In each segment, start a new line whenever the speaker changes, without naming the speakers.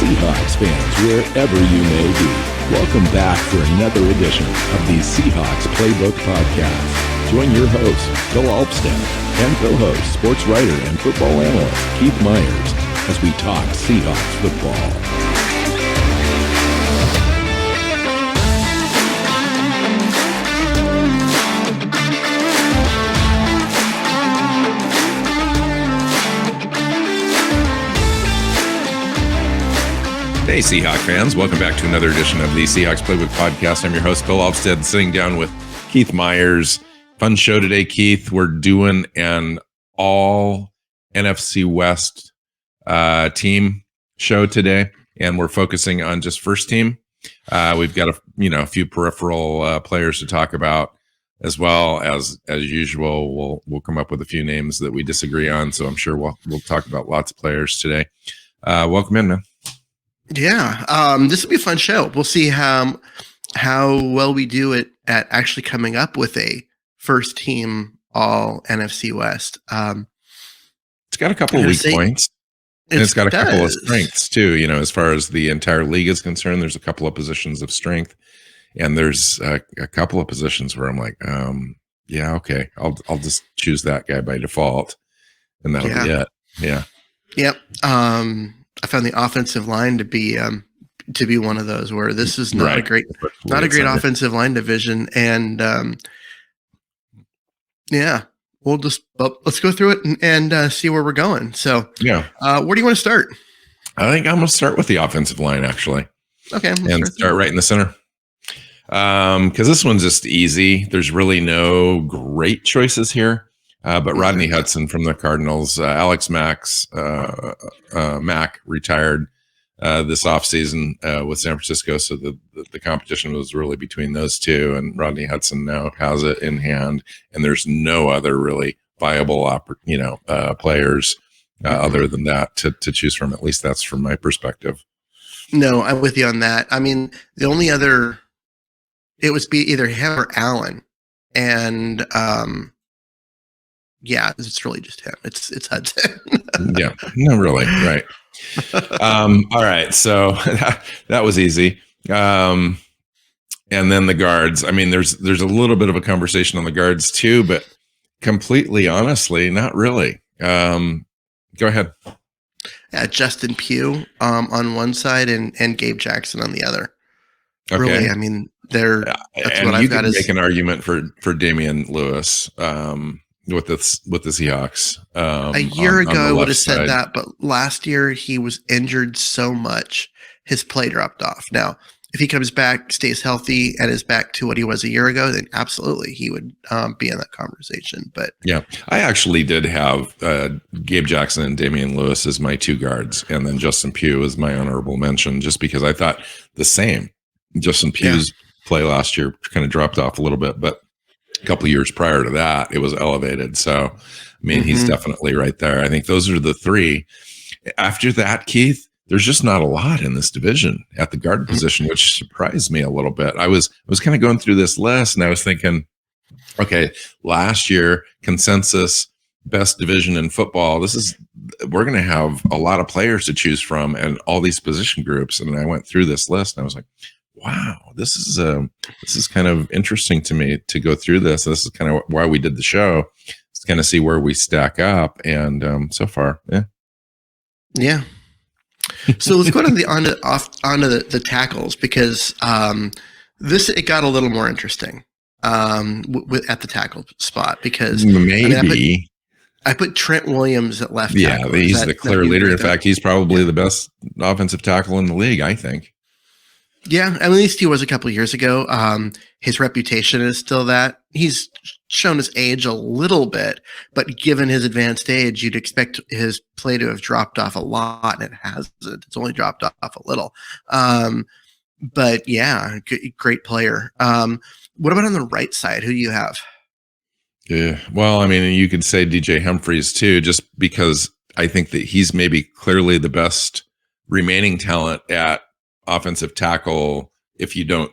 Seahawks fans, wherever you may be. Welcome back for another edition of the Seahawks Playbook podcast. Join your host, Bill Alvstad, and co-host, sports writer and football analyst Keith Myers, as we talk Seahawks football. Hey, Seahawks fans. Welcome back to another edition of the Seahawks Playbook podcast. I'm your host, Bill Alvstad, sitting down with Keith Myers. Fun show today, Keith. We're doing an All-NFC West team show today, and we're focusing on just first team. We've got a few peripheral players to talk about, as well as usual. We'll come up with a few names that we disagree on, so I'm sure we'll talk about lots of players today. Welcome in, man.
Yeah, this will be a fun show. We'll see how well we do it at actually coming up with a first team all NFC West.
It's got a couple of weak points, and it's got a couple of strengths too. You know, as far as the entire league is concerned, there's a couple of positions of strength, and there's a couple of positions where I'm like, yeah, okay, I'll just choose that guy by default, and that'll be it. Yeah.
Yep. I found the offensive line to be one of those where this is not a great offensive line division, and let's go through it and see where we're going. So where do you want to start?
I think I'm going to start with the offensive line, actually.
Okay,
and start right in the center. Because this one's just easy. There's really no great choices here. But Rodney Hudson from the Cardinals, Alex Mack retired this offseason with San Francisco, so the competition was really between those two, and Rodney Hudson now has it in hand, and there's no other really viable players other than that to choose from. At least that's from my perspective.
No, I'm with you on that. I mean, the only other, it was be either him or Allen, and yeah, it's really just him. It's Hudson.
Yeah, no, really, right. All right, so that was easy. And then the guards. I mean, there's a little bit of a conversation on the guards too, but completely honestly, not really. Go ahead.
Yeah, Justin Pugh on one side and Gabe Jackson on the other. Okay. Really, I mean, that's
and what I've got. Make an argument for Damian Lewis. With the Seahawks.
A year ago, I would have said that, but last year he was injured so much, his play dropped off. Now, if he comes back, stays healthy, and is back to what he was a year ago, then absolutely he would be in that conversation. But
yeah, I actually did have Gabe Jackson and Damian Lewis as my two guards, and then Justin Pugh as my honorable mention, just because I thought the same. Justin Pugh's play last year kind of dropped off a little bit, but a couple of years prior to that, it was elevated. So, I mean, he's definitely right there. I think those are the three. After that, Keith, there's just not a lot in this division at the guard position, which surprised me a little bit. I was kind of going through this list, and I was thinking, okay, last year, consensus, best division in football. We're going to have a lot of players to choose from and all these position groups. And I went through this list, and I was like, wow, this is kind of interesting to me to go through this. This is kind of why we did the show, to kind of see where we stack up. And so far,
yeah. So let's go onto the tackles, because it got a little more interesting at the tackle spot, because
maybe
I put Trent Williams at left tackle.
Yeah, he's the clear leader. In fact, he's probably the best offensive tackle in the league, I think.
Yeah, at least he was a couple of years ago. His reputation is still that. He's shown his age a little bit, but given his advanced age, you'd expect his play to have dropped off a lot, and it hasn't. It's only dropped off a little. But yeah, great player. What about on the right side? Who do you have?
Yeah, well, I mean, you could say DJ Humphries too, just because I think that he's maybe clearly the best remaining talent at offensive tackle if you don't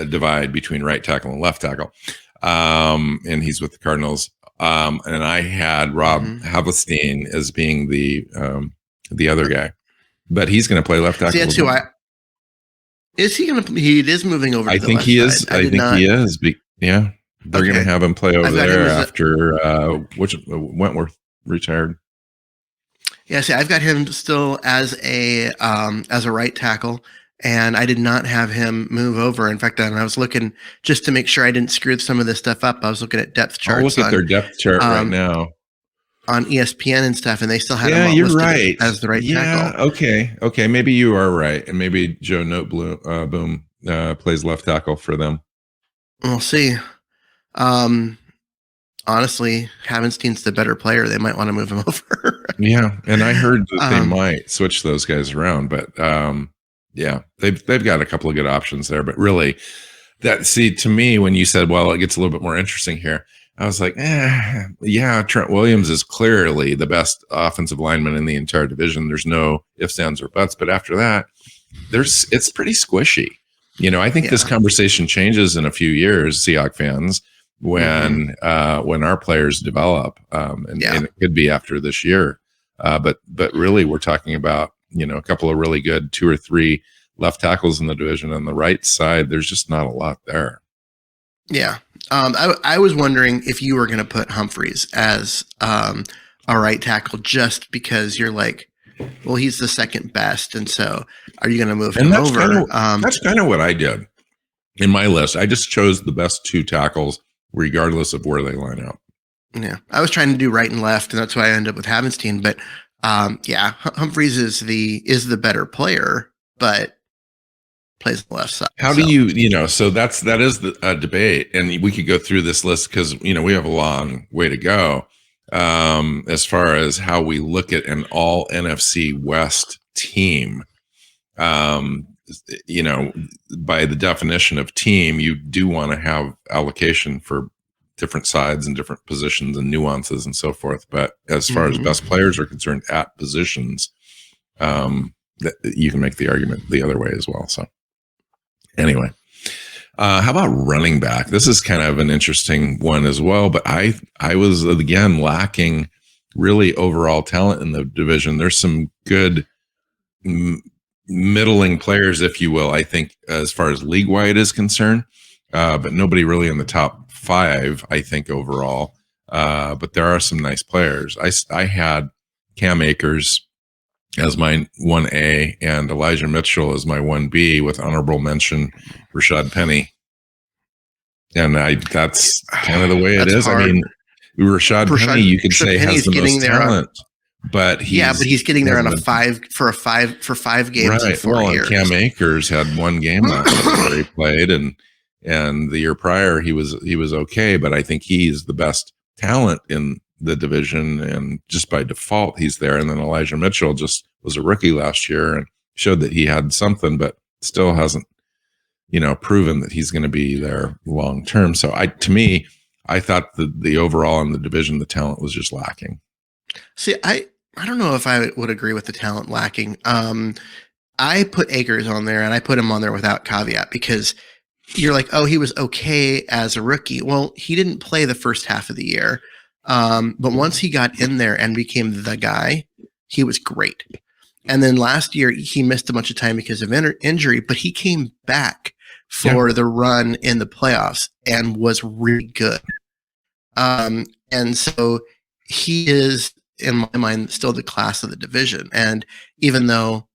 divide between right tackle and left tackle. And he's with the Cardinals. And I had Rob Alvstad as being the other guy. but he's going to play left tackle.
See, that's who is he going to? He is moving over.
I
to the
think
left
he is.
side.
I think he is. Yeah, they're going to have him play over there after Wentworth retired.
Yeah, see, I've got him still as a right tackle, and I did not have him move over. In fact, I was looking just to make sure I didn't screw some of this stuff up. I was looking at depth charts.
I'll look at their depth chart right now
on ESPN and stuff, and they still had him
you're
listed
right.
as the right tackle.
Okay. Maybe you are right, and maybe Joe Noteboom plays left tackle for them.
We'll see. Honestly, Havenstein's the better player. They might want to move him over.
Yeah, and I heard that they might switch those guys around, but yeah, they've got a couple of good options there. But really, to me, when you said, well, it gets a little bit more interesting here, I was like, yeah, Trent Williams is clearly the best offensive lineman in the entire division. There's no ifs, ands, or buts. But after that, it's pretty squishy. I think this conversation changes in a few years, Seahawks fans, when our players develop, and it could be after this year. But really, we're talking about a couple of really good 2 or 3 left tackles in the division. On the right side, there's just not a lot there.
Yeah. I was wondering if you were going to put Humphreys as a right tackle just because you're like, well, he's the second best, and so are you going to move him over?
That's kind of what I did in my list. I just chose the best 2 tackles regardless of where they line up.
Yeah, I was trying to do right and left, and that's why I ended up with Havenstein. But Humphreys is the better player, but plays the left side.
How do you so that is the debate, and we could go through this list because we have a long way to go as far as how we look at an All-NFC West team. By the definition of team, you do want to have allocation for different sides and different positions and nuances and so forth. But as far as best players are concerned at positions, you can make the argument the other way as well. So anyway, how about running back? This is kind of an interesting one as well, but I was again lacking really overall talent in the division. There's some good middling players, if you will, I think, as far as league-wide is concerned, but nobody really in the top 5, I think, overall. But there are some nice players. I had Cam Akers as my 1A and Elijah Mitchell as my 1B with honorable mention Rashad Penny. And that's kind of the way it is. Hard. I mean, Rashad Penny, you could say, has the most talent. But he's getting there on 5 games right. In 4 years. Cam Akers had 1 game last year where he played, and the year prior he was okay. But I think he's the best talent in the division, and just by default he's there. And then Elijah Mitchell just was a rookie last year and showed that he had something, but still hasn't proven that he's going to be there long term. So I thought the overall in the division, the talent was just lacking.
See, I don't know if I would agree with the talent lacking. I put Akers on there, and I put him on there without caveat because you're like, oh, he was okay as a rookie. Well, he didn't play the first half of the year. But once he got in there and became the guy, he was great. And then last year, he missed a bunch of time because of injury, but he came back for the run in the playoffs and was really good. And so he is, in my mind, still the class of the division. And even though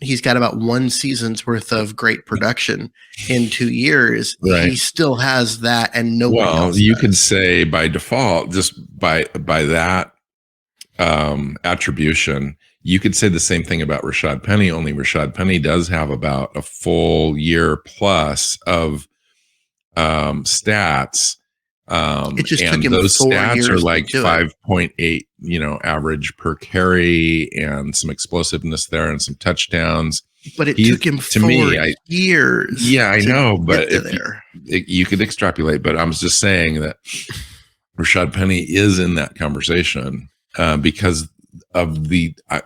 he's got about 1 season's worth of great production in 2 years, he still has that, and nobody else
you
does.
Could say by default, just by that attribution, you could say the same thing about Rashad Penny, only Rashad Penny does have about a full year plus of stats.
It just
and
took him
those
4
stats
years
are like
to do
5.8, average per carry, and some explosiveness there and some touchdowns.
But it took him 4 years.
Yeah, I know, but you could extrapolate. But I was just saying that Rashad Penny is in that conversation because of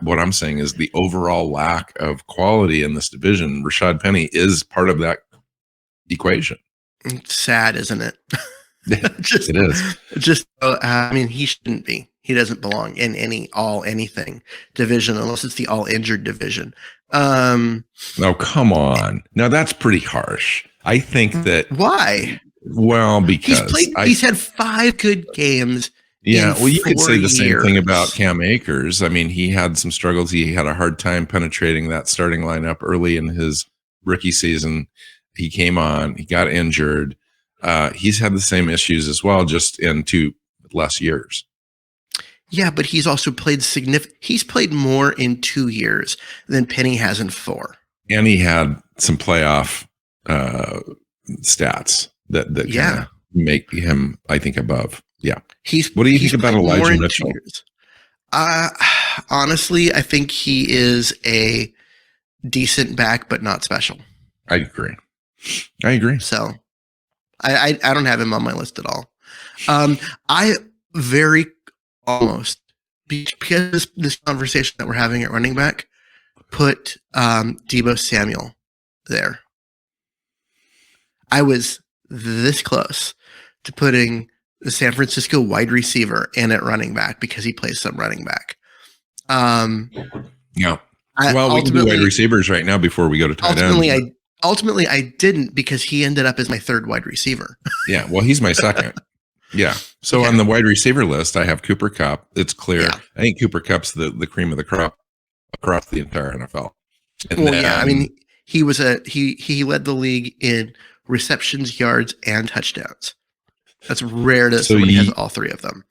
what I'm saying is the overall lack of quality in this division. Rashad Penny is part of that equation.
It's sad, isn't it?
It is.
I mean, he shouldn't be. He doesn't belong in any anything division unless it's the all injured division.
Oh, come on. Now that's pretty harsh. I think that
why?
Well, because
he's had 5 good games.
Yeah, well, you could say the
years.
same thing about Cam Akers. I mean, he had some struggles. He had a hard time penetrating that starting lineup early in his rookie season. He came on, he got injured. He's had the same issues as well, just in 2 less years.
Yeah, but he's also played he's played more in 2 years than Penny has in 4.
And he had some playoff stats that kind of make him, I think, above. Yeah. What do you think about Elijah Mitchell?
Honestly, I think he is a decent back, but not special.
I agree.
So I don't have him on my list at all. I very almost, because this conversation that we're having at running back, put Deebo Samuel there. I was this close to putting the San Francisco wide receiver in at running back because he plays some running back.
Yeah. Well, we can do wide receivers right now before we go to tight end.
Ultimately, I didn't, because he ended up as my 3rd wide receiver.
Yeah. Well, he's my 2nd. Yeah. So on the wide receiver list, I have Cooper Kupp. It's clear. Yeah. I think Cooper Kupp's the cream of the crop across the entire NFL. And
I mean, he was he led the league in receptions, yards, and touchdowns. That's rare that somebody has all 3 of them.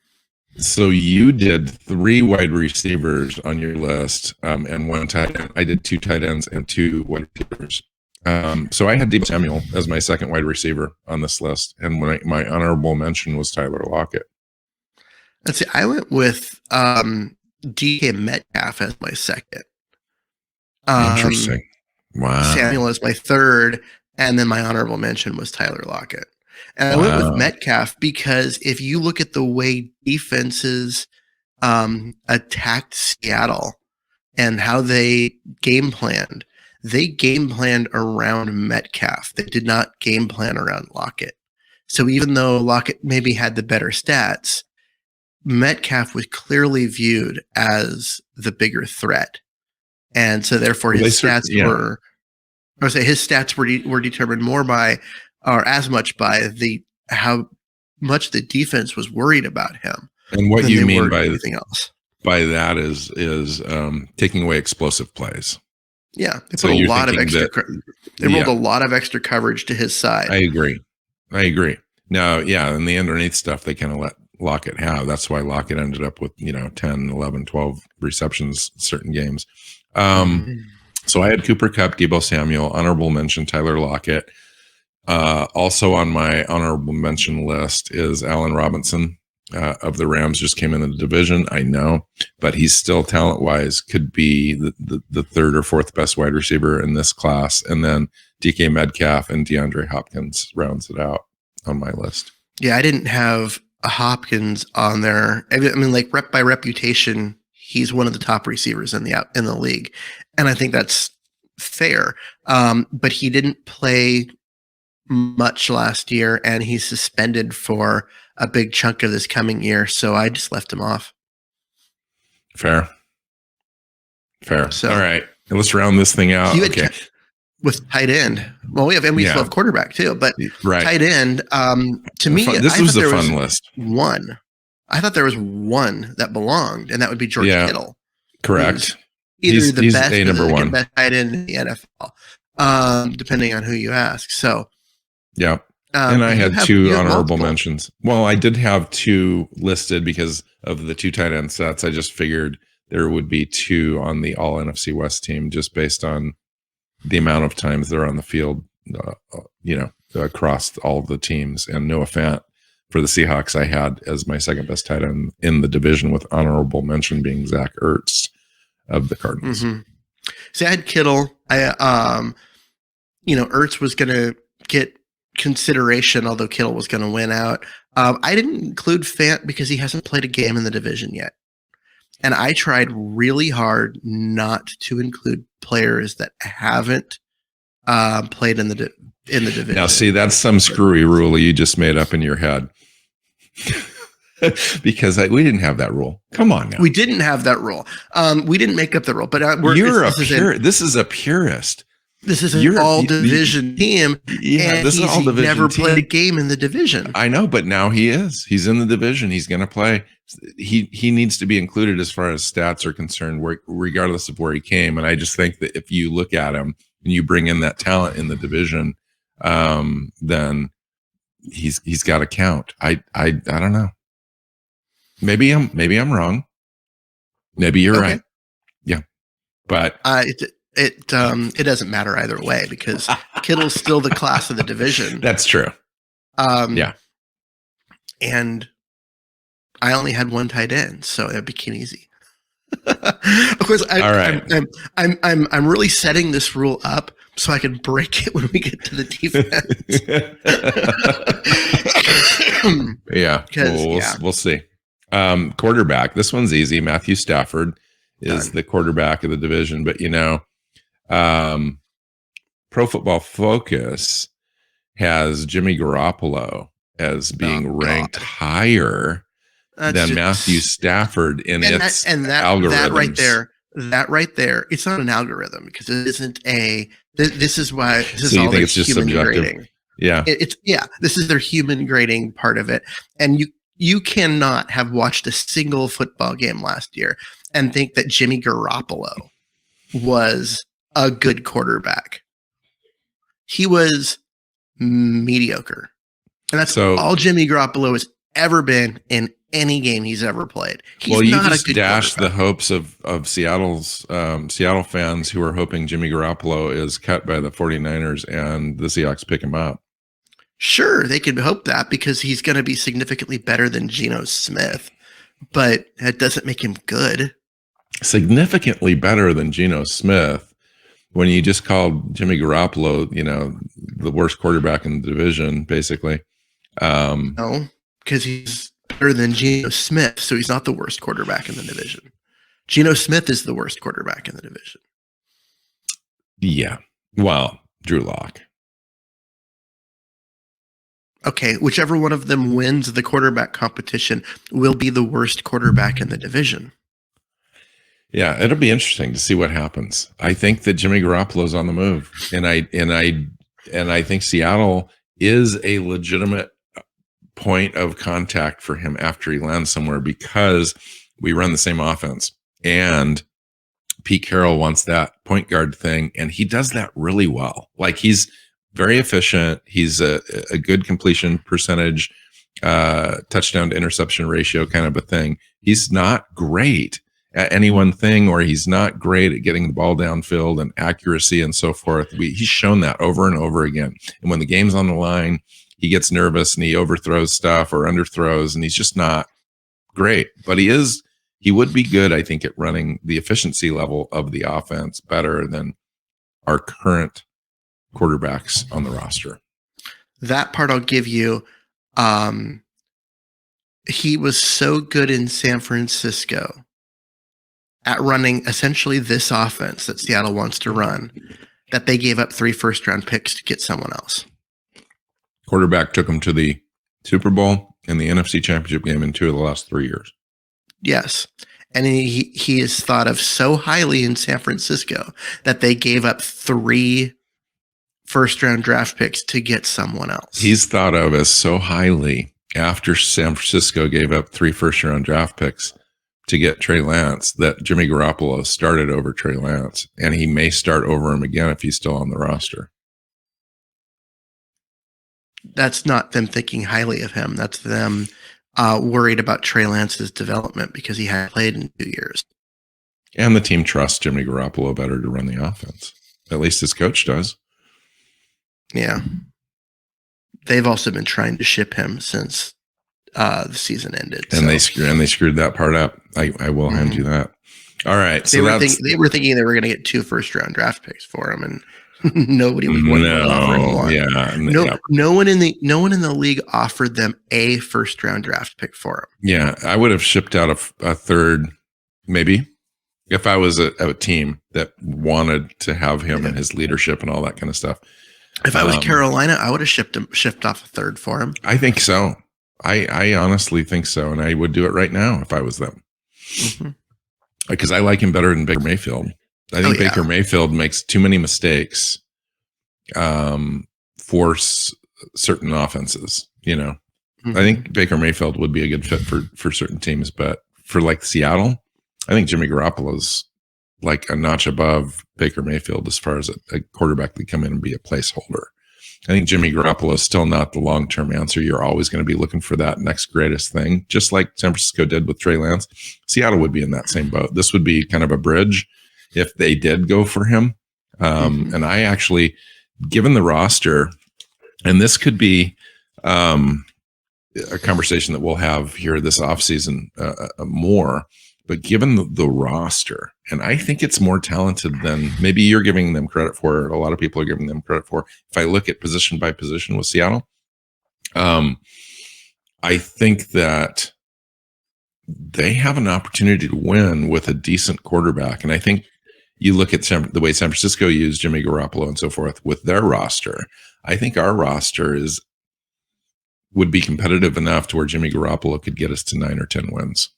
So you did 3 wide receivers on your list, and 1 tight end. I did 2 tight ends and 2 wide receivers. So I had Deebo Samuel as my 2nd wide receiver on this list, and my honorable mention was Tyler Lockett.
Let's see. I went with DK Metcalf as my 2nd.
Interesting. Wow.
Samuel as my 3rd, and then my honorable mention was Tyler Lockett. And I went with Metcalf because if you look at the way defenses attacked Seattle and how they game planned around Metcalf. They did not game plan around Lockett. So even though Lockett maybe had the better stats, Metcalf was clearly viewed as the bigger threat. And so therefore his stats were determined more by, or as much by, how much the defense was worried about him.
And what you mean by
anything else
by that is taking away explosive plays.
Yeah, they put a lot of extra. They rolled a lot of extra coverage to his side.
I agree. Now, and the underneath stuff they kind of let Lockett have. That's why Lockett ended up with 10, 11, 12 receptions in certain games. So I had Cooper Kupp, Deebo Samuel, honorable mention Tyler Lockett. Also on my honorable mention list is Allen Robinson of the Rams. Just came in the division, I know, but he's still talent-wise could be the 3rd or 4th best wide receiver in this class. And then DK Metcalf and DeAndre Hopkins rounds it out on my list.
Yeah, I didn't have a Hopkins on there. I mean, like, by reputation, he's one of the top receivers in the league, and I think that's fair. But he didn't play much last year, and he's suspended for a big chunk of this coming year, so I just left him off.
Fair. So, all right, let's round this thing out.
Okay. With tight end, well, we still have quarterback too, but tight end. To me,
this was the fun list.
I thought there was one that belonged, and that would be George Kittle.
Correct.
He's the best,
number 1
best tight end in the NFL, depending on who you ask. So,
yeah. And I had 2 honorable mentions. Well, I did have 2 listed because of the 2 tight end sets. I just figured there would be 2 on the All-NFC West team just based on the amount of times they're on the field, across all of the teams. And Noah Fant for the Seahawks, I had as my 2nd best tight end in the division, with honorable mention being Zach Ertz of the Cardinals.
Mm-hmm. See, I had Kittle. Ertz was going to get consideration, although Kittle was going to win out. I didn't include Fant because he hasn't played a game in the division yet. And I tried really hard not to include players that haven't played in the division.
Now, see, that's some screwy rule you just made up in your head. because we didn't have that rule. Come on now.
We didn't have that rule. We didn't make up the rule, but
this is a purist.
This is an all-division team,
yeah,
and
this is an all-division
never
team.
played a game in the division.
I know, but now he is. He's in the division. He's going to play. He needs to be included as far as stats are concerned, regardless of where he came. And I just think that if you look at him and you bring in that talent in the division, then he's got to count. I don't know. Maybe I'm wrong. Maybe you're right. Yeah, but
it doesn't matter either way because Kittle's still the class of the division.
That's true. Yeah,
and I only had one tight end, so it became easy. Of course, I'm really setting this rule up so I can break it when we get to the defense.
Yeah, we'll see. Quarterback. This one's easy. Matthew Stafford is the quarterback of the division, but Pro Football Focus has Jimmy Garoppolo as being ranked higher than Matthew Stafford in its algorithms.
That right there, it's not an algorithm because it isn't a. This is why. This
so
is
you
all
think it's just subjective?
Grading.
Yeah,
This is their human grading part of it, and you cannot have watched a single football game last year and think that Jimmy Garoppolo was a good quarterback. He was mediocre, and that's all Jimmy Garoppolo has ever been in any game he's ever played. He's
you
not
just
a good
dashed the hopes of Seattle's Seattle fans who are hoping Jimmy Garoppolo is cut by the 49ers and the Seahawks pick him up.
Sure, they could hope that because he's going to be significantly better than Geno Smith, but that doesn't make him good.
Significantly better than Geno Smith when you just called Jimmy Garoppolo, the worst quarterback in the division, basically.
No, because he's better than Geno Smith, so he's not the worst quarterback in the division. Geno Smith is the worst quarterback in the division.
Yeah. Well, Drew Lock.
Okay, whichever one of them wins the quarterback competition will be the worst quarterback in the division.
Yeah, it'll be interesting to see what happens. I think that Jimmy Garoppolo's on the move, and I think Seattle is a legitimate point of contact for him after he lands somewhere because we run the same offense, and Pete Carroll wants that point guard thing, and he does that really well. Like he's very efficient. He's a good completion percentage, touchdown to interception ratio kind of a thing. He's not great at any one thing, or he's not great at getting the ball downfield and accuracy and so forth. He's shown that over and over again. And when the game's on the line, he gets nervous and he overthrows stuff or underthrows, and he's just not great. But he would be good, I think, at running the efficiency level of the offense better than our current quarterbacks on the roster.
That part I'll give you. He was so good in San Francisco at running essentially this offense that Seattle wants to run that they gave up 3 first-round picks to get someone else.
Quarterback took him to the Super Bowl and the NFC Championship game in 2 of the last 3 years.
Yes. And he is thought of so highly in San Francisco that they gave up 3 first-round draft picks to get someone else.
He's thought of as so highly after San Francisco gave up 3 first-round draft picks to get Trey Lance that Jimmy Garoppolo started over Trey Lance, and he may start over him again if he's still on the roster.
That's not them thinking highly of him. That's them worried about Trey Lance's development because he hadn't played in 2 years.
And the team trusts Jimmy Garoppolo better to run the offense. At least his coach does.
Yeah. They've also been trying to ship him since the season ended.
And they screwed that part up. I will hand you that. All right.
They were thinking they were going to get 2 first-round draft picks for him, and nobody was willing to offer him one.
Yeah,
no one in the league offered them a first-round draft pick for him.
Yeah, I would have shipped out a third, maybe, if I was a team that wanted to have him and his leadership and all that kind of stuff.
If I was Carolina, I would have shipped off a third for him.
I think so. I honestly think so, and I would do it right now if I was them. Because I like him better than Baker Mayfield. I think Baker Mayfield makes too many mistakes for certain offenses. You know, I think Baker Mayfield would be a good fit for certain teams, but for like Seattle, I think Jimmy Garoppolo's like a notch above Baker Mayfield as far as a quarterback that come in and be a placeholder. I think Jimmy Garoppolo is still not the long-term answer. You're always going to be looking for that next greatest thing, just like San Francisco did with Trey Lance. Seattle would be in that same boat. This would be kind of a bridge if they did go for him. And I actually, given the roster, and this could be a conversation that we'll have here this offseason more, but given the roster, and I think it's more talented than maybe you're giving them credit for, or a lot of people are giving them credit for. If I look at position by position with Seattle, I think that they have an opportunity to win with a decent quarterback. And I think you look at the way San Francisco used Jimmy Garoppolo and so forth with their roster. I think our roster would be competitive enough to where Jimmy Garoppolo could get us to 9 or 10 wins.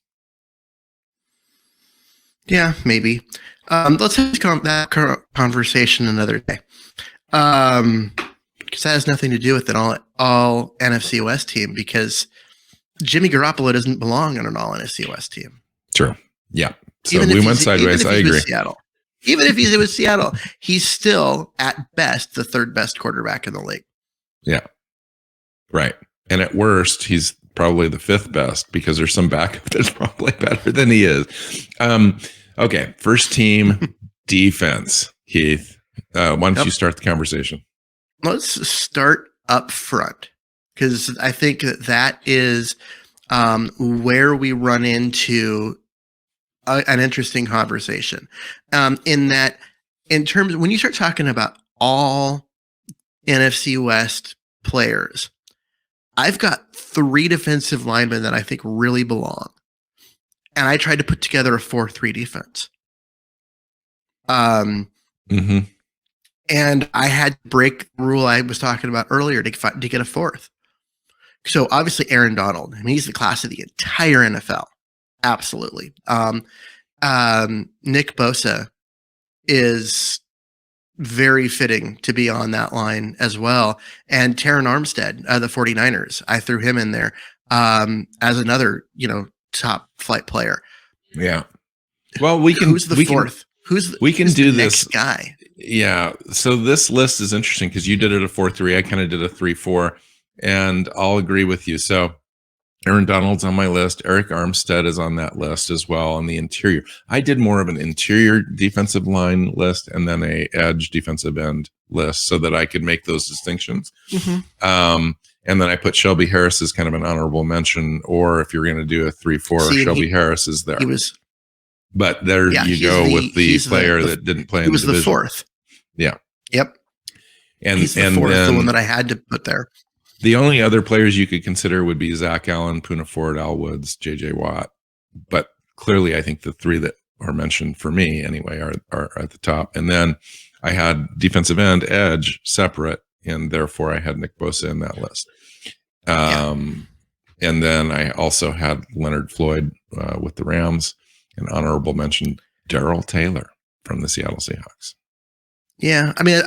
Yeah, maybe. Let's have that conversation another day. Because that has nothing to do with an all NFC West team, because Jimmy Garoppolo doesn't belong on an all NFC West team.
True. Yeah. So we went sideways. I agree.
Even if he's with Seattle, he's still at best the third best quarterback in the league.
Yeah. Right. And at worst, he's probably the fifth best because there's some backup that's probably better than he is. Okay. First team defense, Keith. Why don't you start the conversation?
Let's start up front, because I think that is where we run into an interesting conversation. In terms of when you start talking about all NFC West players, I've got 3 defensive linemen that I think really belong. And I tried to put together a 4-3 defense. And I had to break the rule I was talking about earlier to get a 4th. So obviously Aaron Donald, I mean, he's the class of the entire NFL. Absolutely. Nick Bosa is very fitting to be on that line as well. And Terran Armstead, the 49ers, I threw him in there as another, top flight player.
Yeah. Well, who's
the fourth? Who's
the
next guy?
Yeah. So this list is interesting because you did it a 4-3. I kind of did a 3-4, and I'll agree with you. So Aaron Donald's on my list. Eric Armstead is on that list as well on the interior. I did more of an interior defensive line list and then a edge defensive end list so that I could make those distinctions. And then I put Shelby Harris as kind of an honorable mention, or if you're going to do a 3-4, Shelby Harris is there. But there you go with the player that didn't play in the division. He was the
4th.
Yeah.
Yep.
And
he's the 4th, the one that I had to put there.
The only other players you could consider would be Zach Allen, Poona Ford, Al Woods, J.J. Watt. But clearly, I think the 3 that are mentioned for me anyway are at the top. And then I had defensive end, edge separate, and therefore I had Nick Bosa in that list. And then I also had Leonard Floyd with the Rams, and honorable mention Darrell Taylor from the Seattle Seahawks.
Yeah, I mean,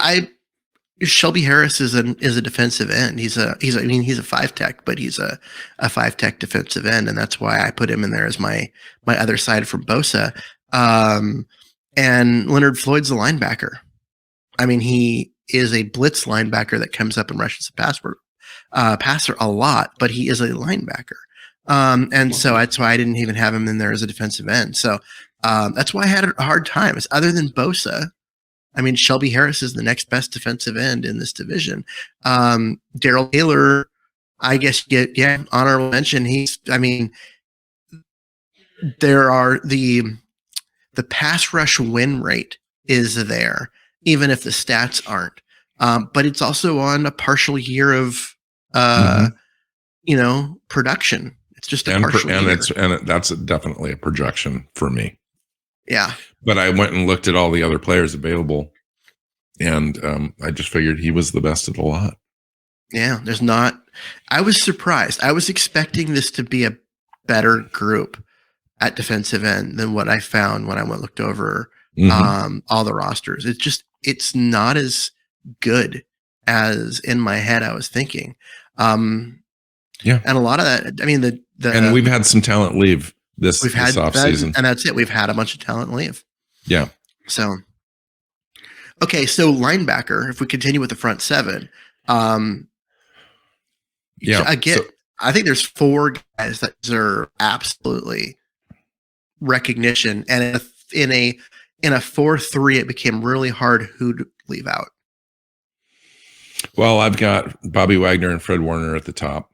Shelby Harris is a defensive end. He's a 5-tech, but he's a 5-tech defensive end, and that's why I put him in there as my other side from Bosa. And Leonard Floyd's a linebacker. I mean, he is a blitz linebacker that comes up and rushes the passer a lot, but he is a linebacker. And so that's why I didn't even have him in there as a defensive end. So that's why I had a hard time. It's other than Bosa. I mean, Shelby Harris is the next best defensive end in this division. Darrell Taylor, I guess, honorable mention. There are the pass rush win rate is there, even if the stats aren't. But it's also on a partial year of, production. It's just a partial year.
That's definitely a projection for me.
Yeah.
But I went and looked at all the other players available, and I just figured he was the best of the lot.
Yeah, there's not I was surprised. I was expecting this to be a better group at defensive end than what I found when I looked over all the rosters. It's not as good as in my head I was thinking. And a lot of that, I mean,
and we've had some talent leave this off season,
and that's it. We've had a bunch of talent leave.
Yeah.
So, okay. So linebacker, if we continue with the front seven, I think there's 4 guys that deserve absolutely recognition, and in a 4-3, it became really hard who to leave out.
Well, I've got Bobby Wagner and Fred Warner at the top,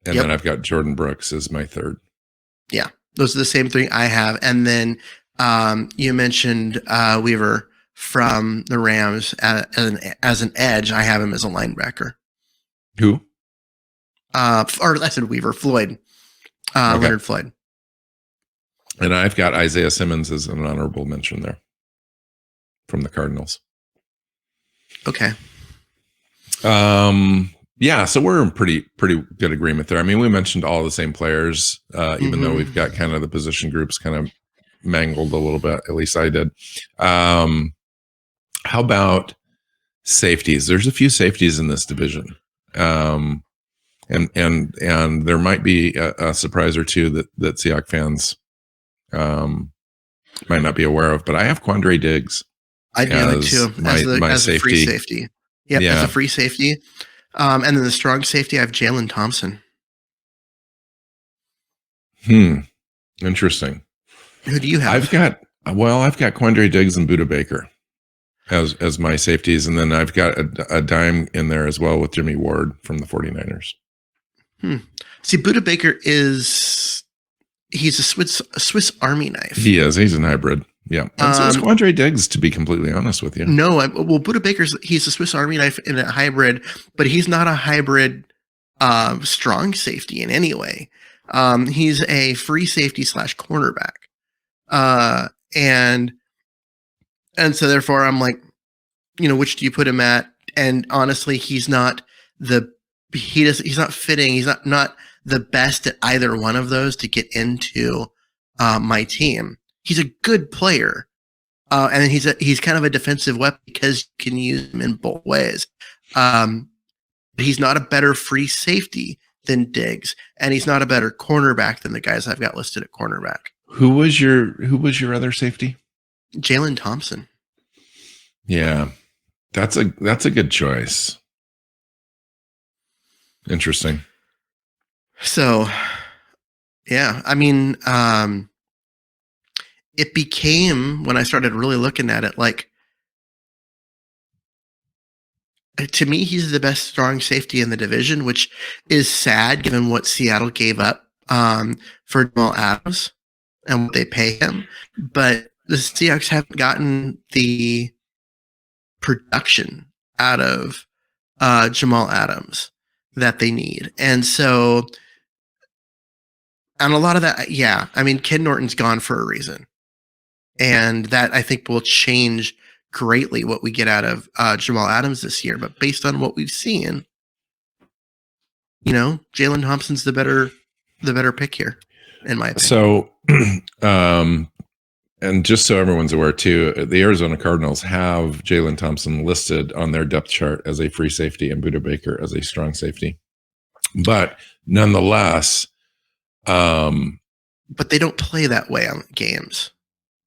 and then I've got Jordan Brooks as my third.
Yeah, those are the same 3 I have, and then you mentioned Weaver from the Rams as an edge. I have him as a linebacker.
Who?
Or I said Weaver, Floyd, Leonard Floyd.
And I've got Isaiah Simmons as an honorable mention there from the Cardinals.
Okay.
Yeah, so we're in pretty good agreement there. I mean, we mentioned all the same players, even though we've got kind of the position groups kind of mangled a little bit. At least I did. How about safeties? There's a few safeties in this division. And there might be a surprise or two that Seahawks fans might not be aware of, but I have Quandre Diggs.
I do like too as a free safety. Yep, as a free safety. And then the strong safety, I have Jalen Thompson.
Interesting.
Who do you have?
I've got Quandre Diggs and Budda Baker as my safeties, and then I've got a dime in there as well with Jimmy Ward from the 49ers.
See, Budda Baker he's a Swiss Army knife.
He is. He's a hybrid. Yeah. And so is Quandre Diggs, to be completely honest with you.
No, Budda Baker's he's a Swiss Army knife in a hybrid, but he's not a hybrid strong safety in any way. He's a free safety / cornerback. And so therefore I'm like, which do you put him at? And honestly, he's not fitting. He's not the best at either one of those to get into my team. He's a good player, and he's kind of a defensive weapon because you can use him in both ways. But he's not a better free safety than Diggs, and he's not a better cornerback than the guys I've got listed at cornerback.
Who was your other safety?
Jalen Thompson.
Yeah, that's a good choice. Interesting.
So, yeah, I mean, it became, when I started really looking at it, like, to me, he's the best strong safety in the division, which is sad given what Seattle gave up for Jamal Adams and what they pay him. But the Seahawks haven't gotten the production out of Jamal Adams that they need. And so, and a lot of that, yeah, I mean, Ken Norton's gone for a reason. And that, I think, will change greatly what we get out of Jamal Adams this year. But based on what we've seen, Jalen Thompson's the better pick here, in my opinion.
So, and just so everyone's aware too, the Arizona Cardinals have Jalen Thompson listed on their depth chart as a free safety and Budda Baker as a strong safety. But nonetheless,
but they don't play that way on games.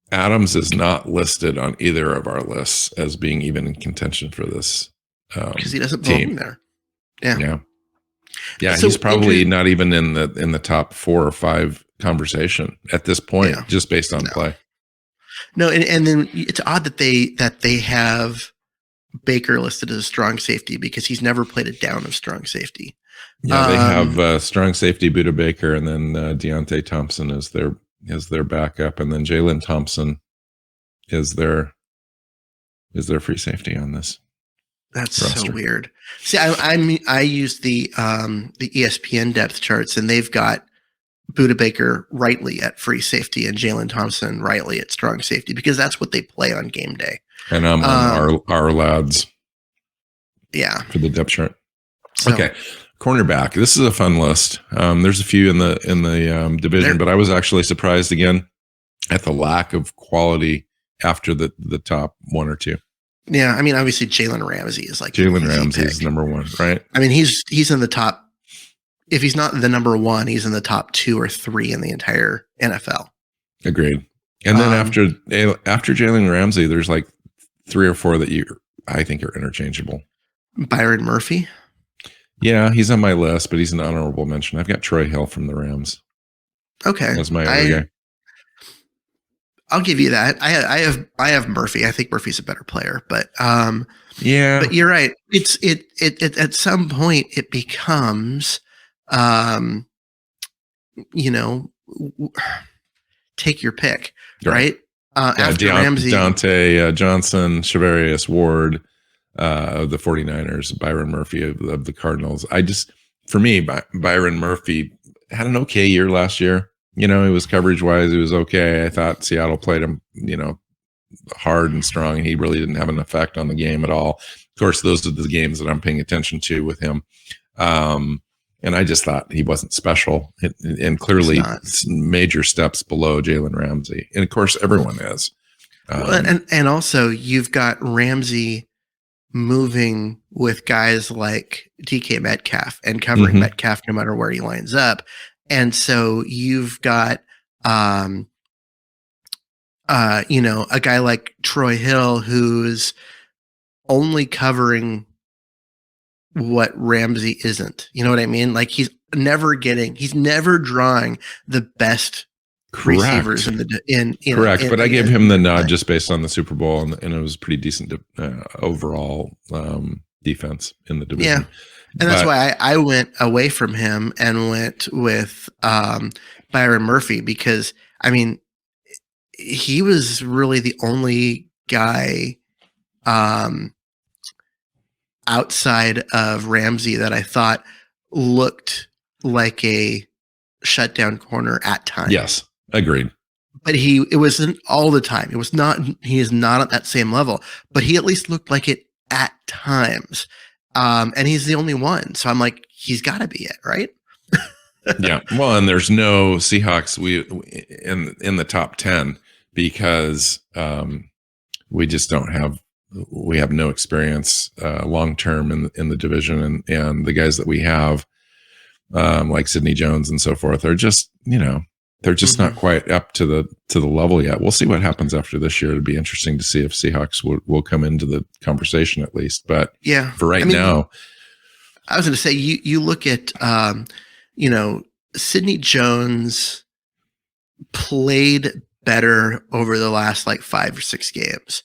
Adams is not listed on either of our lists as being even in contention for this
because he doesn't belong there.
Yeah. So he's probably not even in the top 4 or 5 conversation at this point, just based on play.
No, and then it's odd that they have Baker listed as a strong safety because he's never played it down of strong safety.
Yeah, they have strong safety Budda Baker, and then Deontay Thompson is their backup, and then Jalen Thompson is their free safety on this.
That's
roster.
So weird. See, I use the ESPN depth charts, and they've got Budda Baker rightly at free safety and Jalen Thompson rightly at strong safety because that's what they play on game day.
And I'm on our lads.
Yeah,
for the depth chart.
So,
okay. Cornerback. This is a fun list. There's a few in the division, but I was actually surprised again at the lack of quality after the top one or two.
Yeah, I mean, obviously Jalen Ramsey is like
Jalen Ramsey is number one, right?
I mean, he's in the top. If he's not the number one, he's in the top 2 or 3 in the entire NFL.
Agreed. And then after Jalen Ramsey, there's like 3 or 4 that I think are interchangeable.
Byron Murphy.
Yeah, he's on my list, but he's an honorable mention. I've got Troy Hill from the Rams.
Okay,
that's my other guy.
I'll give you that. I have Murphy. I think Murphy's a better player, but
yeah.
But you're right. It at some point it becomes, take your pick, right? After Ramsey,
Dante Johnson, Shavarius Ward of the 49ers, Byron Murphy of the Cardinals. For me, Byron Murphy had an okay year last year. He was coverage wise, it was okay. I thought Seattle played him, hard and strong, and he really didn't have an effect on the game at all. Of course, those are the games that I'm paying attention to with him. And I just thought he wasn't special, and clearly major steps below Jalen Ramsey. And of course, everyone is.
And also, you've got Ramsey moving with guys like DK Metcalf and covering Metcalf no matter where he lines up. And so you've got, a guy like Troy Hill who's only covering what Ramsey isn't. You know what I mean? Like he's never drawing the best receivers in
correct. But I gave him the nod just based on the Super Bowl, and it was pretty decent overall defense in the division.
Yeah. And that's why I went away from him and went with Byron Murphy, because I mean, he was really the only guy outside of Ramsey that I thought looked like a shutdown corner at times.
Yes, agreed.
But it wasn't all the time. He is not at that same level, but he at least looked like it at times. And he's the only one. So I'm like, he's got to be it, right?
Yeah. Well, and there's no Seahawks in the top 10 because we just don't have. We have no experience long term in the division, and the guys that we have, like Sidney Jones and so forth, are just they're just not quite up to the level yet. We'll see what happens after this year. It'd be interesting to see if Seahawks will come into the conversation at least. But
yeah,
for now,
I was going to say you look at Sidney Jones played better over the last like 5 or 6 games.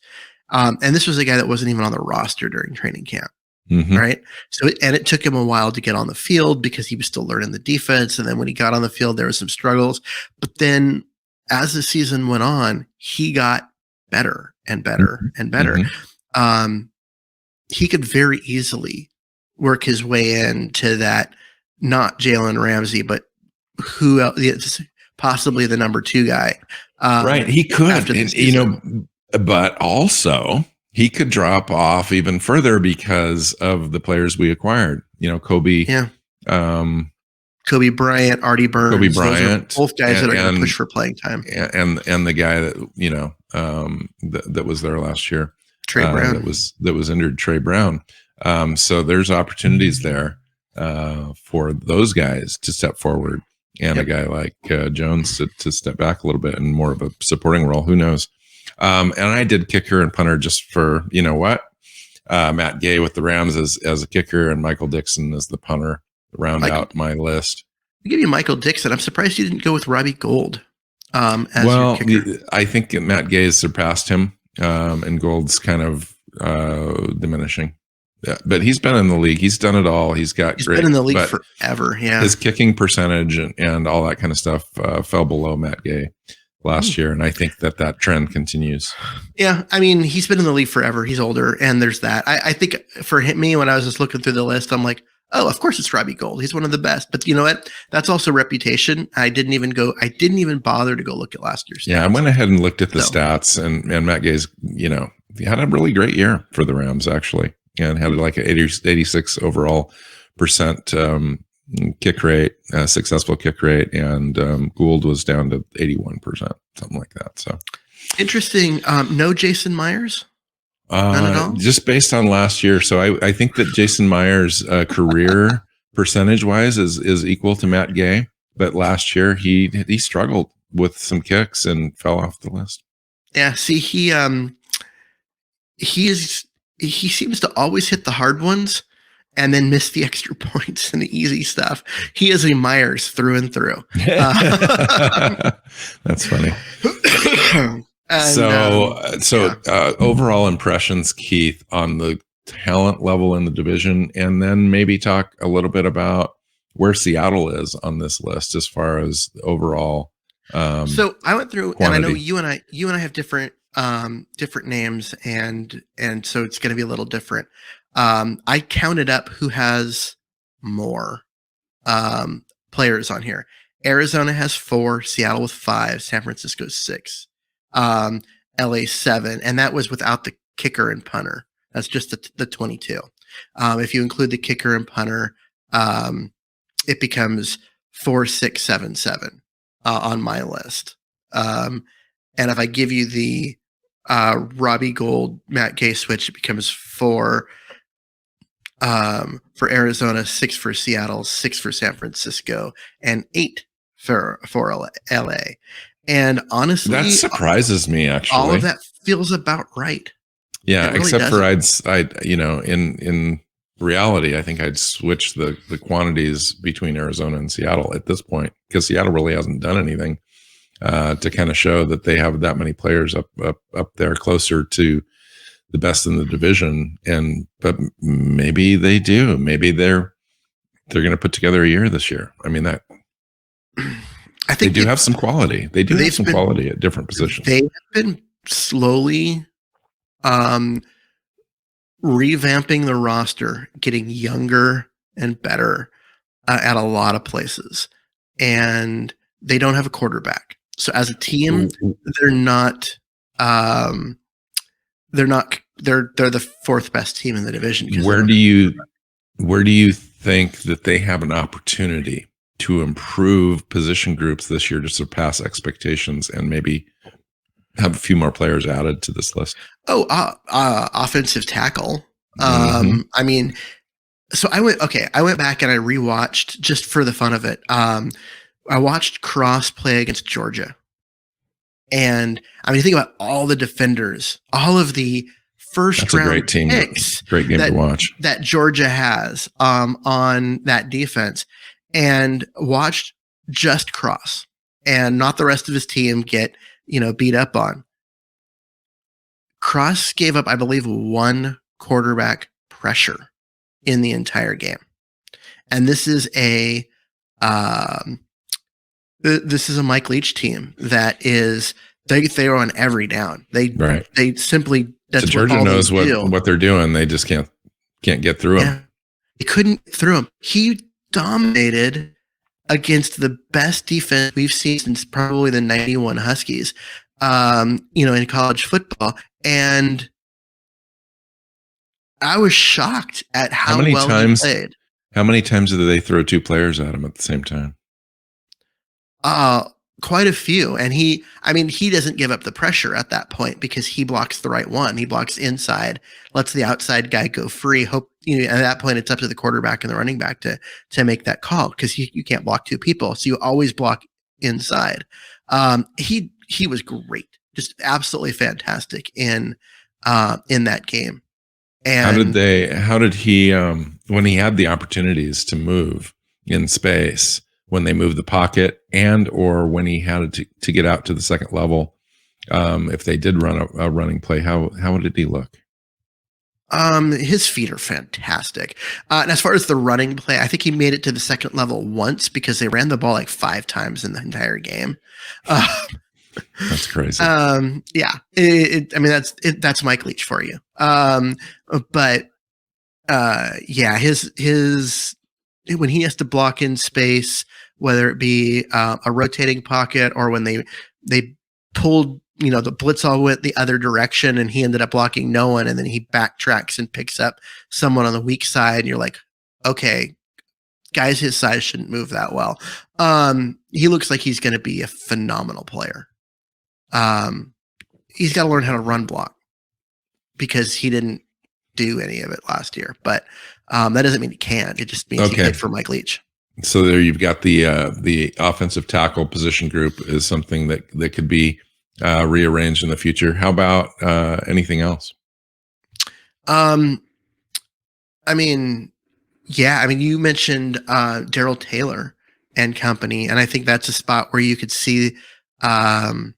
And this was a guy that wasn't even on the roster during training camp, right? So, and it took him a while to get on the field because he was still learning the defense. And then when he got on the field, there were some struggles. But then as the season went on, he got better and better and better. He could very easily work his way into that, not Jalen Ramsey, but who else, possibly the number 2 guy.
Right. He could, but also he could drop off even further because of the players we acquired. Kobe. Yeah.
Kobe Bryant, Artie Burns.
Kobe Bryant.
Both guys that are going to push for playing time.
And the guy that that was there last year.
Trey Brown.
That was injured, Trey Brown. So there's opportunities there for those guys to step forward, and a guy like Jones to step back a little bit and more of a supporting role. Who knows? And I did kicker and punter just for, Matt Gay with the Rams as a kicker and Michael Dixon as the punter to round out my list.
I give you Michael Dixon. I'm surprised you didn't go with Robbie Gould as your kicker.
I think Matt Gay has surpassed him, and Gould's kind of diminishing. Yeah, but he's been in the league. He's done it all. He's been
in the league forever. Yeah,
his kicking percentage and all that kind of stuff fell below Matt Gay last year, and I think that trend continues.
Yeah, I mean, he's been in the league forever. He's older, and there's that. I think for me, when I was just looking through the list, I'm like, oh, of course it's Robbie Gould. He's one of the best. But you know what? That's also reputation. I didn't even bother to go look at last year's stats.
Yeah, I went ahead and looked at the stats, and Matt Gay's, he had a really great year for the Rams, actually, and had like an 86 overall kick rate, successful kick rate, and Gould was down to 81%, something like that. So
interesting. No Jason Myers. None at all?
Just based on last year. So I think that Jason Myers' career percentage wise is equal to Matt Gay, but last year he struggled with some kicks and fell off the list.
Yeah. See, he seems to always hit the hard ones and then miss the extra points and the easy stuff. He is a Myers through and through.
That's funny.
And,
overall impressions, Keith, on the talent level in the division, and then maybe talk a little bit about where Seattle is on this list as far as overall.
So I went through,
quantity.
and I know you and I have different names, and so it's going to be a little different. I counted up who has more players on here. Arizona has 4, Seattle with 5, San Francisco 6. LA 7, and that was without the kicker and punter. That's just the 22. If you include the kicker and punter, it becomes 4, 6, 7, 7 on my list. And if I give you the Robbie Gould, Matt Gay switch, it becomes 4 for Arizona, 6 for Seattle, 6 for San Francisco, and 8 for LA. And honestly,
that surprises me. Actually,
all of that feels about right.
Yeah,
really
except
doesn't.
for in reality, I think I'd switch the quantities between Arizona and Seattle at this point, because Seattle really hasn't done anything to kind of show that they have that many players up there closer to the best in the division. But maybe they do. Maybe they're going to put together a year this year. I meing, that. I think they do have some quality. They do have some quality at different positions.
They have been slowly revamping the roster, getting younger and better at a lot of places. And they don't have a quarterback. So as a team, they're the 4th best team in the division.
Where do you think that they have an opportunity to improve position groups this year to surpass expectations and maybe have a few more players added to this list?
Offensive tackle. I mean, so I went back and I rewatched just for the fun of it. I watched Cross play against Georgia. And I mean, think about all the defenders, all of the first round
great team.
Picks
great game to watch
that Georgia has on that defense, and watched just Cross and not the rest of his team get, beat up on. Cross gave up, I believe, 1 quarterback pressure in the entire game. And this is a Mike Leach team that is, they throw on every down. They simply, that's
so Georgia knows what they're doing. They just can't get through him.
They couldn't get through him. He dominated against the best defense we've seen since probably the 91 Huskies, in college football. And I was shocked at how well he played.
How many times did they throw 2 players at him at the same time?
Quite a few. And he doesn't give up the pressure at that point because he blocks the right one. He blocks inside, lets the outside guy go free. At that point, it's up to the quarterback and the running back to make that call, because you can't block 2 people. So you always block inside. He was great, just absolutely fantastic in that game. And
how did he, when he had the opportunities to move in space, when they moved the pocket or when he had to get out to the second level, if they did run a running play, how did he look?
His feet are fantastic. And as far as the running play, I think he made it to the second level once because they ran the ball like 5 times in the entire game.
That's crazy.
Yeah. That's Mike Leach for you. His when he has to block in space, whether it be a rotating pocket or when they pulled, the blitz all went the other direction and he ended up blocking no one, and then he backtracks and picks up someone on the weak side, and you're like, okay, guys his size shouldn't move that well. He looks like he's going to be a phenomenal player. He's got to learn how to run block because he didn't do any of it last year. But that doesn't mean he can't. It just means he hit for Mike Leach.
So there you've got the offensive tackle position group is something that could be rearranged in the future. How about anything else?
I mean, you mentioned Darrell Taylor and company, and I think that's a spot where you could see, the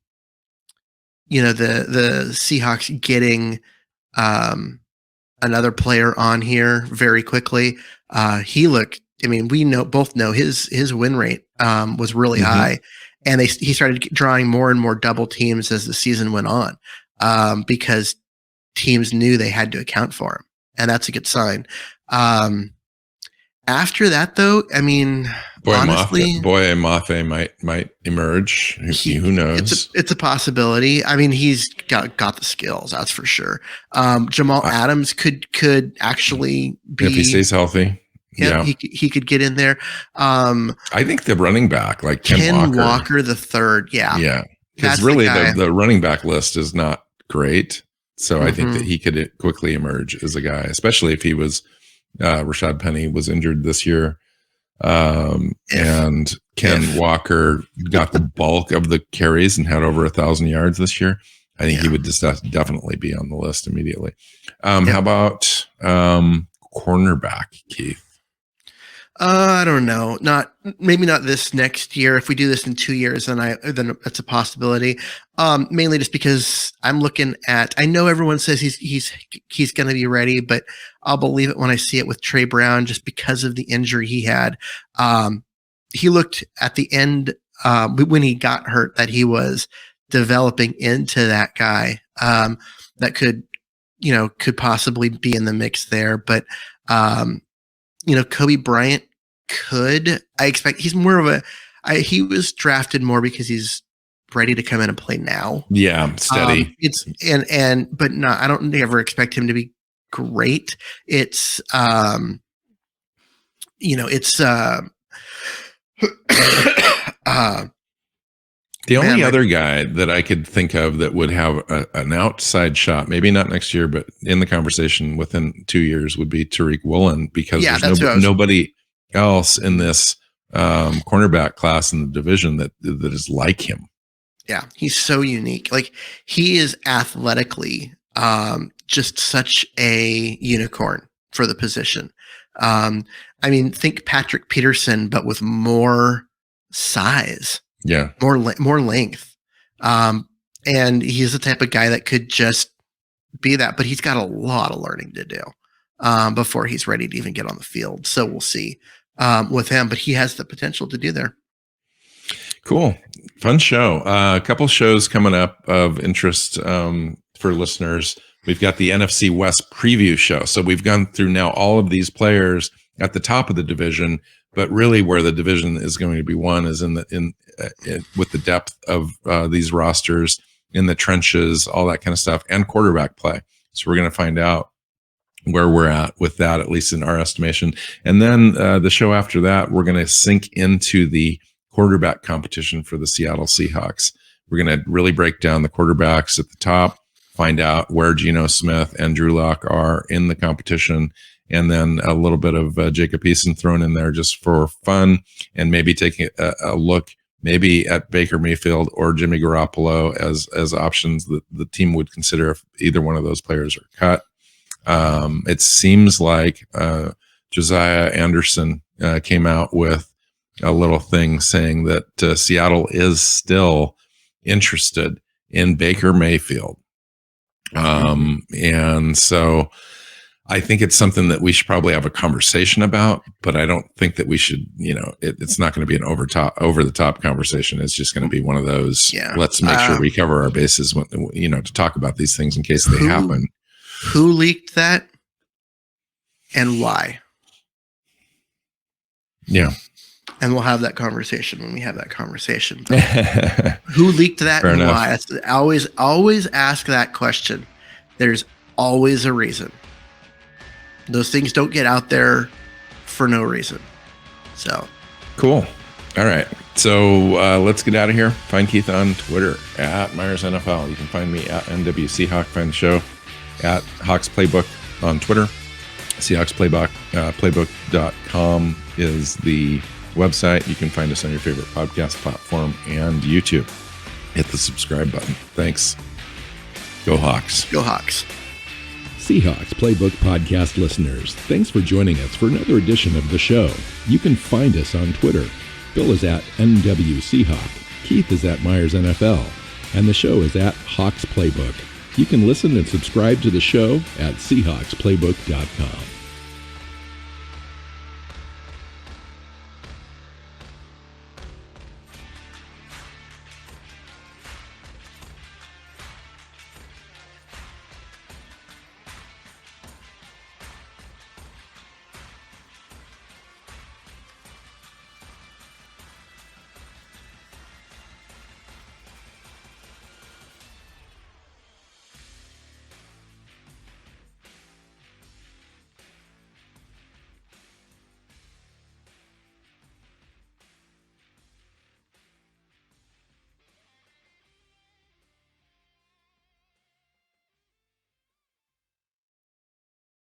Seahawks getting another player on here very quickly. He looked. I mean, we both know his win rate was really high, and he started drawing more and more double teams as the season went on, because teams knew they had to account for him, and that's a good sign. After that, though, I mean, honestly,
Mafe might emerge. Who knows?
It's a possibility. I mean, he's got the skills, that's for sure. Jamal Adams could actually be,
if he stays healthy.
Yeah, he could get in there.
I think the running back, like Ken
Walker the third. Yeah,
because really the running back list is not great. So I think that he could quickly emerge as a guy, especially if he was Rashad Penny was injured this year, and Ken Walker got the bulk of the carries and had over 1,000 yards this year. I think he would just definitely be on the list immediately. How about cornerback, Keith?
I don't know. Maybe not this next year. If we do this in 2 years, then that's a possibility. Mainly just because I'm looking at. I know everyone says he's going to be ready, but I'll believe it when I see it with Trey Brown, just because of the injury he had. He looked at the end when he got hurt that he was developing into that guy that could possibly be in the mix there, but. Kobe Bryant I expect he's more of he was drafted more because he's ready to come in and play now.
Yeah. Steady.
But no, I don't ever expect him to be great. It's, the
only other guy that I could think of that would have an outside shot, maybe not next year, but in the conversation within 2 years, would be Tariq Woolen, because there's nobody else in this cornerback class in the division that is like him.
Yeah, he's so unique. Like, he is athletically just such a unicorn for the position. Think Patrick Peterson, but with more size.
Yeah.
More length. And he's the type of guy that could just be that, but he's got a lot of learning to do before he's ready to even get on the field. So we'll see with him, but he has the potential to do there.
Cool. Fun show. A couple shows coming up of interest for listeners. We've got the NFC West preview show. So we've gone through now all of these players at the top of the division, but really where the division is going to be won is with the depth of these rosters, in the trenches, all that kind of stuff, and quarterback play. So we're going to find out where we're at with that, at least in our estimation. And then the show after that, we're going to sink into the quarterback competition for the Seattle Seahawks. We're going to really break down the quarterbacks at the top, find out where Geno Smith and Drew Lock are in the competition, and then a little bit of Jacob Eason thrown in there just for fun, and maybe taking a look maybe at Baker Mayfield or Jimmy Garoppolo as options that the team would consider if either one of those players are cut. It seems like Josiah Anderson came out with a little thing saying that Seattle is still interested in Baker Mayfield. And so I think it's something that we should probably have a conversation about, but I don't think that we should, it's not going to be an over the top conversation. It's just going to be one of those, let's make sure we cover our bases when, to talk about these things in case they happen.
Who leaked that and why?
Yeah.
And we'll have that conversation when we have that conversation. Who leaked that and why? That's, always ask that question. There's always a reason. Those things don't get out there for no reason. So
cool. All right. So let's get out of here. Find Keith on Twitter at Myers NFL. You can find me at NWC Hawk. Find the show at Hawks Playbook on Twitter. Seahawks Playbook. Playbook.com is the website. You can find us on your favorite podcast platform and YouTube. Hit the subscribe button. Thanks. Go Hawks.
go Hawks.
Seahawks Playbook podcast listeners, thanks for joining us for another edition of the show. You can find us on Twitter. Bill is at NWCHawk, Keith is at Myers NFL, and the show is at Hawks Playbook. You can listen and subscribe to the show at SeahawksPlaybook.com.